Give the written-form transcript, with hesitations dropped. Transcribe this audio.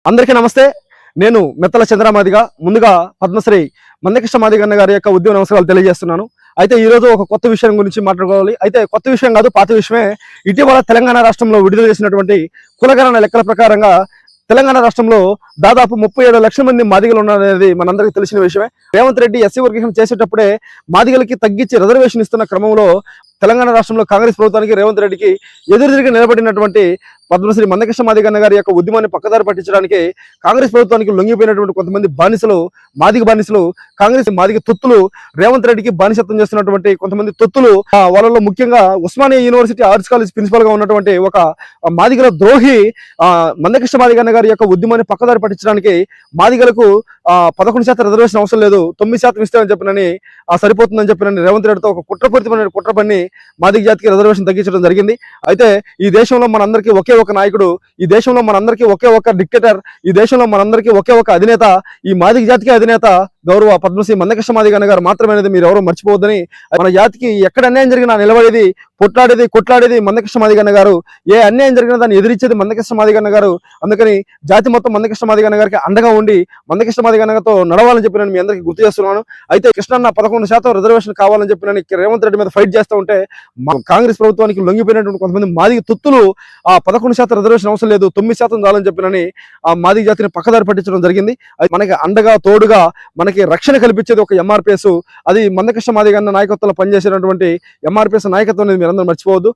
అందరికీ నమస్తే. నేను మెత్తల చంద్రమాదిగా ముందుగా పద్మశ్రీ మందకృష్ణ మాదిగన్న గారి యొక్క ఉద్యమ నమస్కారాలు తెలియజేస్తున్నాను. అయితే ఈ రోజు ఒక కొత్త విషయం గురించి మాట్లాడుకోవాలి. అయితే కొత్త విషయం కాదు, పాత విషయమే. ఇటీవల తెలంగాణ రాష్ట్రంలో విడుదల చేసినటువంటి కులగణన లెక్కల ప్రకారంగా తెలంగాణ రాష్ట్రంలో దాదాపు 37 లక్షల మంది మాదిగలు ఉన్నారనేది మనందరికీ తెలిసిన విషయమే. రేవంత్ రెడ్డి ఎస్సీ వర్గీకరణ చేసేటప్పుడే మాదిగలకి తగ్గించి రిజర్వేషన్ ఇస్తున్న క్రమంలో తెలంగాణ రాష్ట్రంలో కాంగ్రెస్ ప్రభుత్వానికి రేవంత్ రెడ్డికి ఎదురుదిరిగి నిలబడినటువంటి పద్మశ్రీ మందకృష్ణ మాదిగన్న గారి యొక్క ఉద్యమాన్ని పక్కదారి పట్టించడానికి కాంగ్రెస్ ప్రభుత్వానికి లొంగిపోయినటువంటి కొంతమంది బానిసలు, మాదిగ బానిసలు, కాంగ్రెస్ మాదిగ తొత్తులు రేవంత్ రెడ్డికి బానిసత్వం చేస్తున్నటువంటి కొంతమంది తొత్తులు, వాళ్ళలో ముఖ్యంగా Osmania university arts college principal గా ఉన్నటువంటి ఒక మాదిగల ద్రోహి మందకృష్ణ మాదిగన్న గారి యొక్క ఉద్యమాన్ని పక్కదారి పట్టించడానికి మాదిగలకు 11% రిజర్వేషన్ అవసరం లేదు, 9% ఇస్తామని చెప్పినని సరిపోతుందని చెప్పినని రేవంత్ రెడ్డితో ఒక కుట్రపూరితమైన కుట్ర పన్ని మాదిగ జాతికి రిజర్వేషన్ తగ్గించడం జరిగింది. అయితే ఈ దేశంలో మనందరికీ ఒకే ఒక నాయకుడు, ఈ దేశంలో మనందరికీ ఒకే ఒక డిక్టేటర్, ఈ దేశంలో మనందరికీ ఒకే ఒక అధినేత, ఈ మాదిగ జాతికి అధినేత గౌరవ పద్మశ్రీ మందకృష్ణ మాదిగన్న గారు మాత్రమే అనేది మీరు ఎవరో మర్చిపోవద్దని. మన జాతికి ఎక్కడ అన్యాయం జరిగినా నిలబడేది, కొట్లాడేది మందకృష్ణ మాదిగన్న గారు. ఏ అన్యాయం జరిగినా దాన్ని ఎదిరించేది మందకృష్ణ మాదిగన్న గారు. అందుకని జాతి మొత్తం మందకృష్ణ మాదిగన్న గారికి అండగా ఉండి మందకృష్ణ మాదిగన్నతో నడవాలని చెప్పి నేను మీ అందరికీ గుర్తు చేస్తున్నాను. అయితే కృష్ణన్న 11% రిజర్వేషన్ కావాలని చెప్పి నేను రేవంత్ రెడ్డి మీద ఫైట్ చేస్తూ ఉంటే కాంగ్రెస్ ప్రభుత్వానికి లొంగిపోయినటువంటి కొంతమంది మాదిగ తుత్తులు 11% రిజర్వేషన్ అవసరం లేదు, 9% చాలని చెప్పినని ఆ మాదిగ జాతిని పక్కదారి పట్టించడం జరిగింది. అది మనకి అండగా తోడుగా మనకి రక్షణ కల్పించేది ఒక ఎంఆర్పిఎస్. అది మందకృష్ణ మాదిగన్న నాయకత్వంలో పనిచేసినటువంటి ఎంఆర్పిఎస్ నాయకత్వం అనేది మీరందరూ మర్చిపోవద్దు.